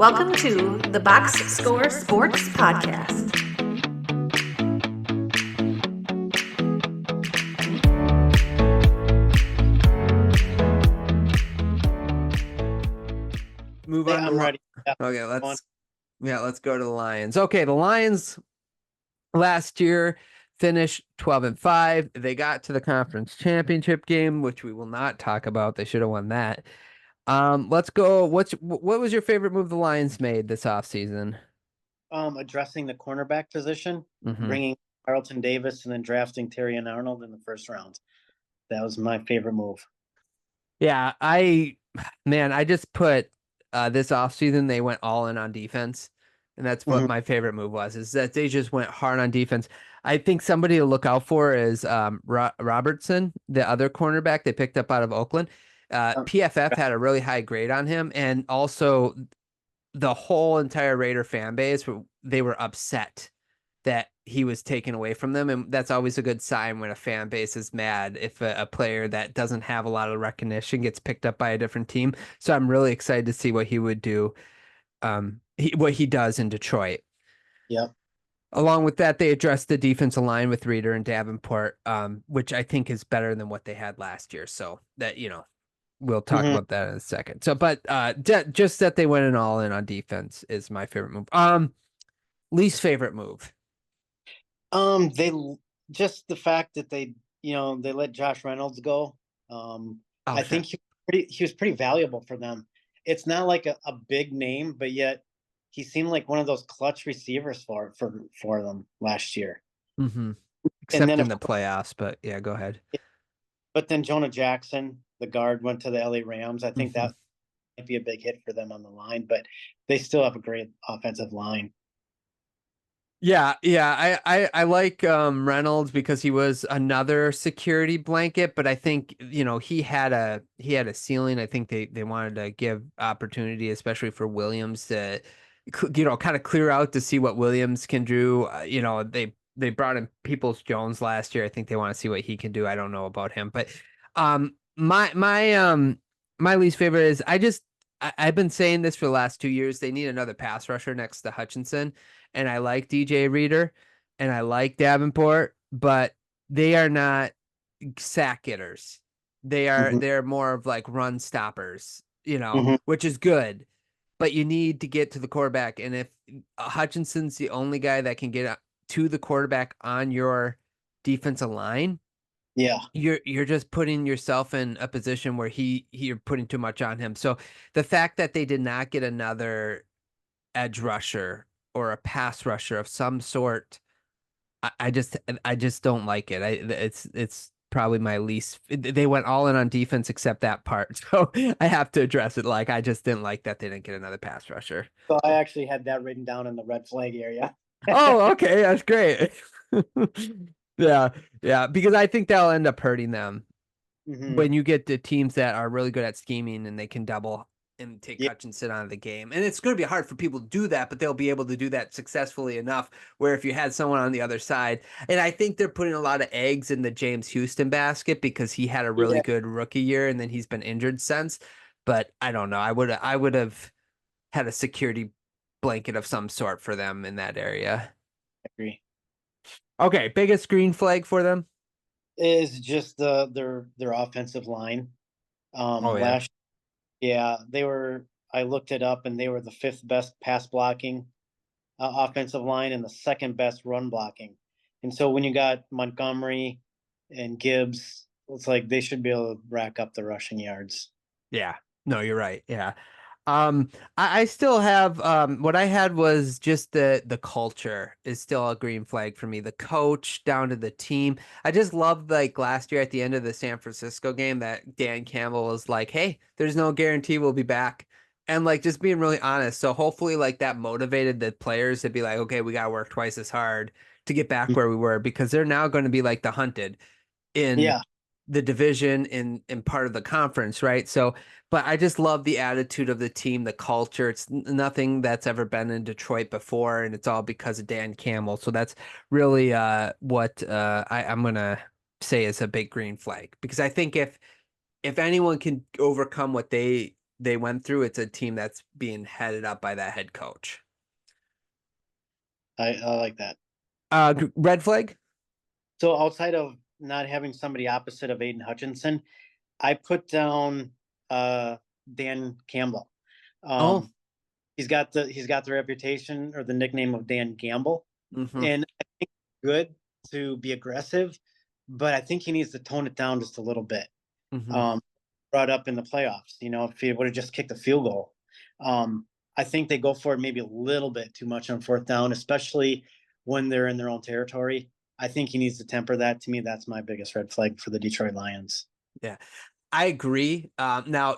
Welcome to the Box Score Sports Podcast. Move on. I'm ready. Yeah. Okay, let's go to the Lions. Okay, the Lions last year finished 12-5. They got to the conference championship game, which we will not talk about. They should have won that. Let's go. What was your favorite move the Lions made this offseason? Addressing the cornerback position, bringing Carlton Davis, and then drafting Terry and Arnold in the first round. That was my favorite move. Yeah, I just put this offseason they went all in on defense. And that's what my favorite move was, is that they just went hard on defense. I think somebody to look out for is Robertson, the other cornerback they picked up out of Oakland. PFF had a really high grade on him. And also the whole entire Raider fan base, they were upset that he was taken away from them. And that's always a good sign when a fan base is mad if a player that doesn't have a lot of recognition gets picked up by a different team. So I'm really excited to see what he would do. What he does in Detroit. Yeah. Along with that, they addressed the defensive line with Reeder and Davenport, which I think is better than what they had last year. So that, we'll talk about that in a second. So, but just that they went all in on defense is my favorite move. Least favorite move. They just the fact that they let Josh Reynolds go. I think he was pretty valuable for them. It's not like a big name, but yet he seemed like one of those clutch receivers for them last year. Except in the playoffs, but yeah, go ahead. But then Jonah Jackson, the guard, went to the LA Rams. I think that might be a big hit for them on the line, but they still have a great offensive line. Yeah, I like Reynolds because he was another security blanket, but I think he had a ceiling. I think they wanted to give opportunity, especially for Williams, to kind of clear out to see what Williams can do. They brought in Peoples-Jones last year. I think they want to see what he can do. I don't know about him, but my least favorite is I've been saying this for the last 2 years. They need another pass rusher next to Hutchinson. And I like DJ Reeder and I like Davenport, but they are not sack getters. They're more of like run stoppers, which is good. But you need to get to the quarterback. And if Hutchinson's the only guy that can get to the quarterback on your defensive line, you're just putting yourself in a position where you're putting too much on him. So the fact that they did not get another edge rusher or a pass rusher of some sort, I just don't like it. It's probably my least. They went all in on defense except that part, so I have to address it. Like, I just didn't like that they didn't get another pass rusher. So I actually had that written down in the red flag area. Oh, okay, that's great. Yeah, because I think that'll end up hurting them when you get the teams that are really good at scheming and they can double and take Hutchinson out of the game. And it's going to be hard for people to do that, but they'll be able to do that successfully enough where if you had someone on the other side, and I think they're putting a lot of eggs in the James Houston basket because he had a really good rookie year and then he's been injured since. But I don't know. I would have had a security blanket of some sort for them in that area. I agree. Okay. Biggest green flag for them is just their offensive line. They were. I looked it up, and they were the 5th best pass blocking offensive line and the 2nd best run blocking. And so when you got Montgomery and Gibbs, it's like they should be able to rack up the rushing yards. Yeah, no, you're right. Yeah. I still have what I had was just the culture is still a green flag for me. The coach down to the team. I just loved, like, last year at the end of the San Francisco game that Dan Campbell was like, "Hey, there's no guarantee we'll be back." And like just being really honest. So hopefully like that motivated the players to be like, "Okay, we got to work twice as hard to get back where we were," because they're now going to be like the hunted in the division in part of the conference, right? So, but I just love the attitude of the team, the culture. It's nothing that's ever been in Detroit before, and it's all because of Dan Campbell. So that's really what I'm gonna say is a big green flag, because I think if anyone can overcome what they they went through, it's a team that's being headed up by that head coach. I like that. Red flag? So outside of not having somebody opposite of Aiden Hutchinson, I put down Dan Campbell. Oh. He's got the reputation or the nickname of Dan Gamble, Mm-hmm. and I think good to be aggressive, but I think he needs to tone it down just a little bit. Mm-hmm. Brought up in the playoffs, if he would have just kicked a field goal. I think they go for it maybe a little bit too much on fourth down, especially when they're in their own territory. I think he needs to temper that. To me, that's my biggest red flag for the Detroit Lions. Yeah, I agree. Now,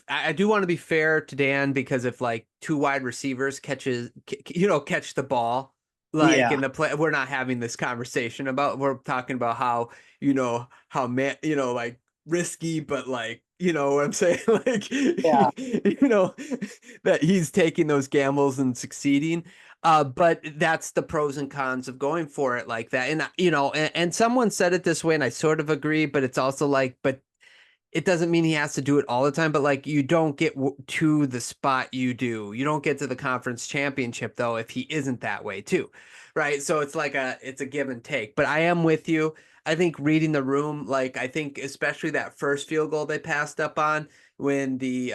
I do want to be fair to Dan, because if like two wide receivers catch the ball, like Yeah. in the play, we're not having this conversation about. We're talking about how like risky, but like what I'm saying, like Yeah. that he's taking those gambles and succeeding. But that's the pros and cons of going for it like that. And and someone said it this way, and I sort of agree, but it's also like, but it doesn't mean he has to do it all the time. But like, you don't get to the spot you do. You don't get to the conference championship though if he isn't that way too, right? So it's like it's a give and take. But I am with you. I think reading the room, like I think especially that first field goal they passed up on when the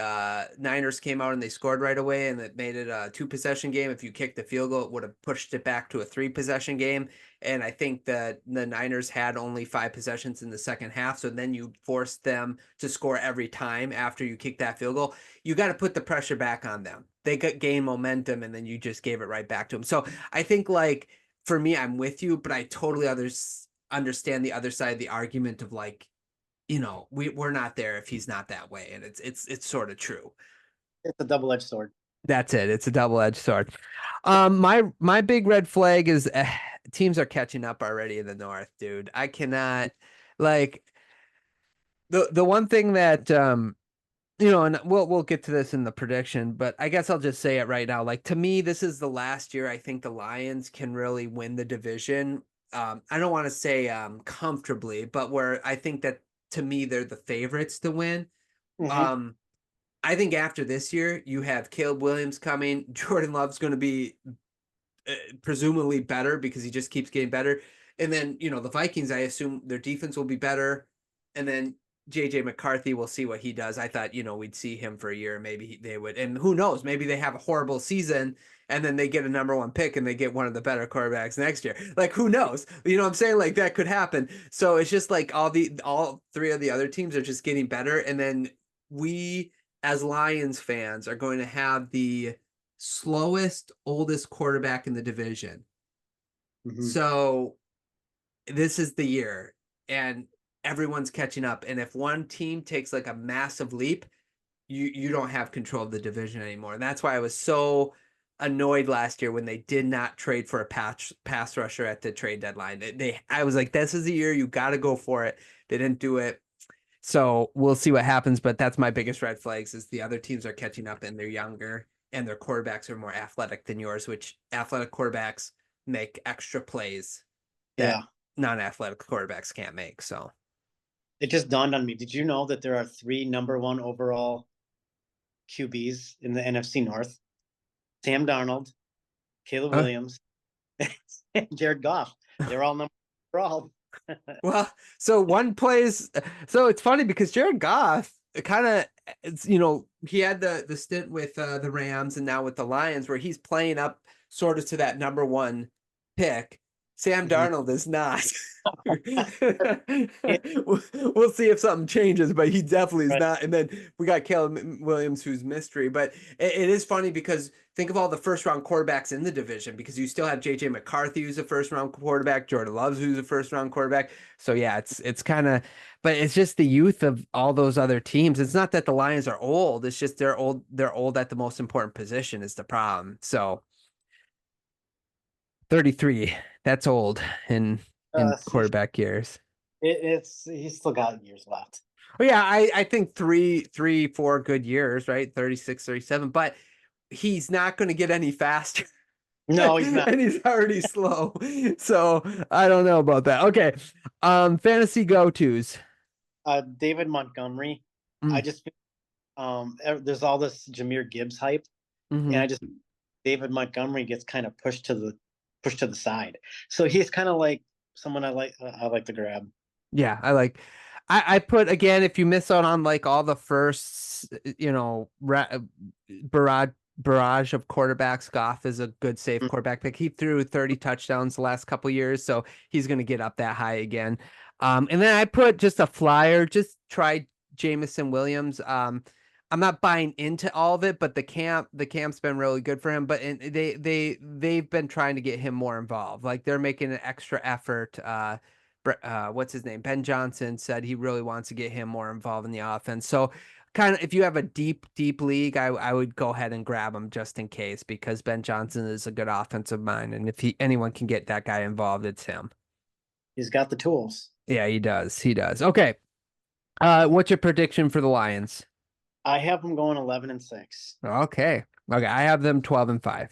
Niners came out and they scored right away, and it made it a 2-possession game. If you kicked the field goal, it would have pushed it back to a 3-possession game. And I think that the Niners had only 5 possessions in the second half. So then you forced them to score every time after you kick that field goal. You got to put the pressure back on them. They gain momentum, and then you just gave it right back to them. So I think, like, for me, I'm with you, but I totally understand the other side of the argument of like, we're not there if he's not that way. And it's sort of true. It's a double-edged sword. That's it. It's a double-edged sword. My big red flag is teams are catching up already in the North, dude. I cannot, like, the one thing that and we'll get to this in the prediction, but I guess I'll just say it right now. Like, to me, this is the last year I think the Lions can really win the division. I don't want to say comfortably, but where I think that, to me, they're the favorites to win. Mm-hmm. I think after this year, you have Caleb Williams coming. Jordan Love's going to be presumably better because he just keeps getting better. And then, the Vikings, I assume their defense will be better. And then JJ McCarthy, we'll see what he does. I thought, we'd see him for a year. Maybe they would. And who knows? Maybe they have a horrible season and then they get a number 1 pick and they get one of the better quarterbacks next year. Like, who knows? You know what I'm saying? Like, that could happen. So it's just like all 3 of the other teams are just getting better. And then we, as Lions fans, are going to have the slowest, oldest quarterback in the division. Mm-hmm. So this is the year, and everyone's catching up. And if one team takes like a massive leap, you don't have control of the division anymore. And that's why I was so annoyed last year when they did not trade for a pass rusher at the trade deadline. I was like, this is the year you got to go for it. They didn't do it. So we'll see what happens, but that's my biggest red flags is the other teams are catching up and they're younger and their quarterbacks are more athletic than yours, which athletic quarterbacks make extra plays that non-athletic quarterbacks can't make. So it just dawned on me. Did you know that there are 3 number 1 overall QBs in the NFC North? Sam Darnold, Caleb Williams, and Jared Goff. They're all number 1 overall. Well, so it's funny because Jared Goff kind of, he had the stint with the Rams and now with the Lions where he's playing up sort of to that number 1 pick. Sam Darnold is not. We'll see if something changes, but he definitely is not. And then we got Caleb Williams, who's mystery. But it is funny because think of all the first-round quarterbacks in the division because you still have JJ McCarthy, who's a first-round quarterback, Jordan Love, who's a first-round quarterback. So yeah, it's kind of, but it's just the youth of all those other teams. It's not that the Lions are old. It's just they're old. They're old at the most important position is the problem. So 33. That's old in quarterback years. He's still got years left. Oh yeah, I think 4 good years, right? 36, 37, but he's not going to get any faster. No, he's not. And he's already slow. So I don't know about that. Okay. Fantasy go-tos. David Montgomery. I just there's all this Jahmyr Gibbs hype, Mhm. and David Montgomery gets kind of pushed to the side. So he's kind of like someone I like to grab. Yeah, I put, again, if you miss out on like all the first, barrage of quarterbacks, Goff is a good safe Mm. quarterback pick. He threw 30 touchdowns the last couple years, so he's going to get up that high again. And then I put just a flyer, just try Jamison Williams. I'm not buying into all of it, but the camp's been really good for him. But they've been trying to get him more involved. Like, they're making an extra effort. What's his name? Ben Johnson said he really wants to get him more involved in the offense. So, kind of, if you have a deep league, I would go ahead and grab him just in case, because Ben Johnson is a good offensive mind, and if anyone can get that guy involved, it's him. He's got the tools. Yeah, he does. He does. Okay. What's your prediction for the Lions? I have them going 11-6. Okay. I have them 12-5.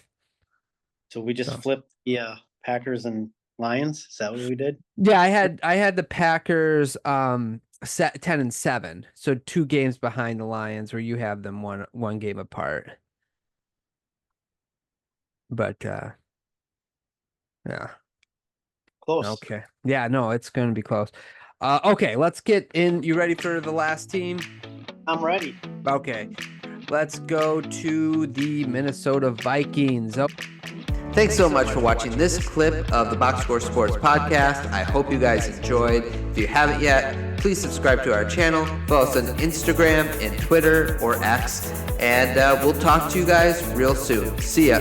So we just flipped the Packers and Lions. Is that what we did? Yeah, I had the Packers set 10-7, so 2 games behind the Lions, where you have them one game apart. But yeah. Close. Okay. Yeah, no, it's going to be close. Okay, let's get in. You ready for the last team? I'm ready. Okay. Let's go to the Minnesota Vikings. Thanks so much for watching this clip of the Box Score Sports Podcast. I hope you guys enjoyed. If you haven't yet, please subscribe to our channel. Follow us on Instagram and Twitter or X. And we'll talk to you guys real soon. See ya.